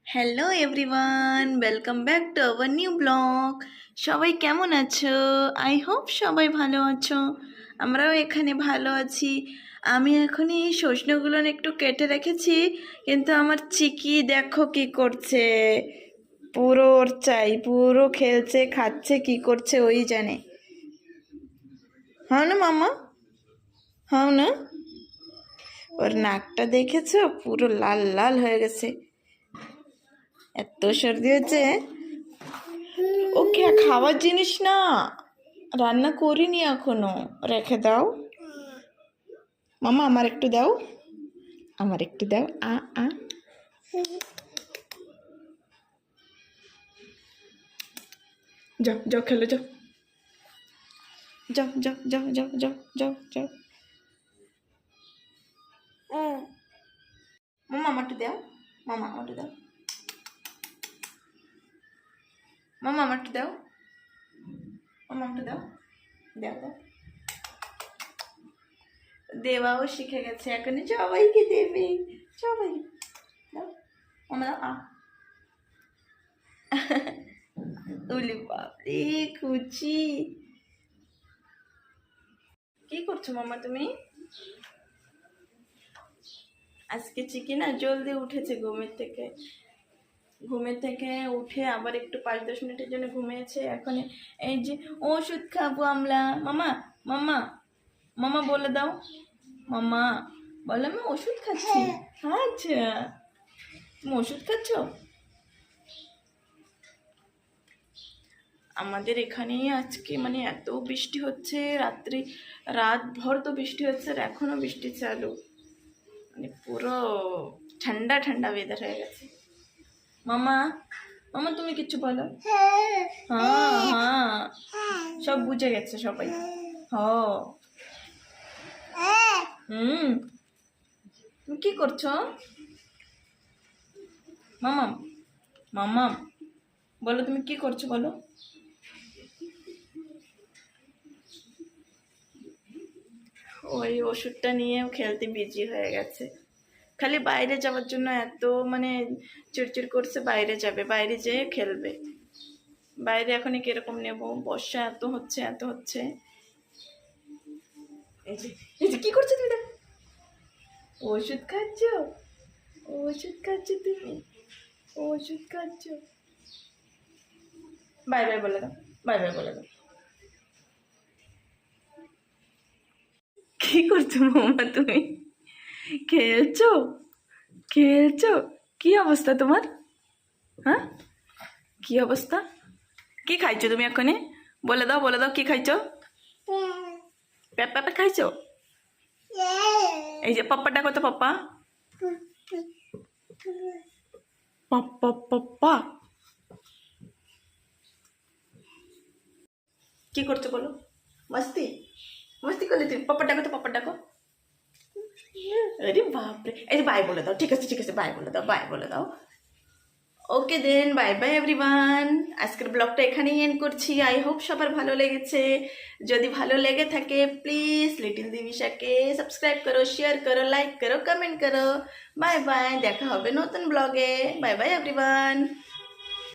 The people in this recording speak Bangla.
Hello everyone, welcome back to our new blog. সবাই কেমন আছো? আই হোপ সবাই ভালো আছো। আমরাও এখানে ভালো আছি। আমি এখন এই সজনেগুলো একটু কেটে রেখেছি, কিন্তু আমার চিকি দেখো কি করছে। পুরো ওর চাই, পুরো খেলছে খাচ্ছে, কি করছে ওই জানে। হ্যাঁ না মামা, হ্যাঁ না? ওর নাকটা দেখেছো, পুরো লাল লাল হয়ে গেছে, এত সর্দি হয়েছে। ওকে খাওয়ার জিনিস না, রান্না করিনি এখনো, রেখে দাও। মামা আমার একটু দাও, আমার একটু দাও। আ আ যাও যাও খেলো, যাও যাও যাও যাও যাও যাও যাও যাও। মামা আমারটা দাও, মামা আমারটা দাও, মামা আমারটা দাও, মামা আমারটা দাও, দাও দাও। দেওয়াও শিখে গেছে, এখন সবাইকে দেবে, সবাই দাও। মামা দাও। উলি বাপরে, খুচি কি করছো মামা তুমি? আজকে চিকি না জলদি উঠেছে ঘুমের থেকে উঠে আবার একটু 5-10 মিনিটের জন্য ঘুমিয়েছে। এখন এই যে ওষুধ খাবো আমরা। মামা মামা মামা বলে দাও, মামা বলে আমি ওষুধ খাচ্ছি। আচ্ছা, তুমি ওষুধ খাচ্ছ? আমাদের এখানে আজকে মানে এত বৃষ্টি হচ্ছে, রাত ভর তো বৃষ্টি হচ্ছে, আর এখনো বৃষ্টি চালু, মানে পুরো ঠান্ডা ঠান্ডা ওয়েদার হয়ে গেছে। মামা মামা তুমি কিছু বলো। হ্যাঁ হ্যাঁ, সব বুঝে গেছে সবাই। হুম, তুমি কি করছো? মামাম মামাম বলো, তুমি কি করছো বলো। ওই ওষুধটা নিয়েও খেলতে বিজি হয়ে গেছে, খালি বাইরে যাওয়ার জন্য এত মানে চিড়চিড় করছে, বাইরে যাবে, বাইরে যেয়ে খেলবে। বাইরে এখনই কিরকম নেব, বর্ষা এত হচ্ছে এত হচ্ছে। এই যে কি করছো তুমি, দেখো ওষুধ খাচ্ছ, ওষুধ খাচ্ছ তুমি, ওষুধ খাচ্ছ। বাই বাই বলে দাও, বাই বাই বলে দাও। কি করছো মামা তুমি? খেলছো, খেলছো? কি অবস্থা তোমার? হ্যাঁ, কি অবস্থা? কি খাইছো তুমি এখনে? বলে দাও বলে দাও, কি খাইছো? পেঁপা খাইছো? এই যে পাপ্পা ডাকো তো, পাপ্পা পাপ্পা পাপ্পা। কি করছো বলো? মস্তি, মস্তি করলে তুমি? পাপ্পা ডাকো তো, পাপ্পা ডাকো। আরে বাপরে, এই যে বাই বলে দাও, ঠিক আছে ঠিক আছে, বাই বলে দাও, বাই বলে দাও। ওকে দেন, বাই বাই এভরিওয়ান। আজকের ব্লগটা এখানেই এন্ড করছি। আই হোপ সবার ভালো লেগেছে। যদি ভালো লেগে থাকে প্লিজ লিটিল দিবিশাকে সাবস্ক্রাইব করো, শেয়ার করো, লাইক করো, কমেন্ট করো। বাই বাই, দেখা হবে নতুন ব্লগে। Bye bye everyone.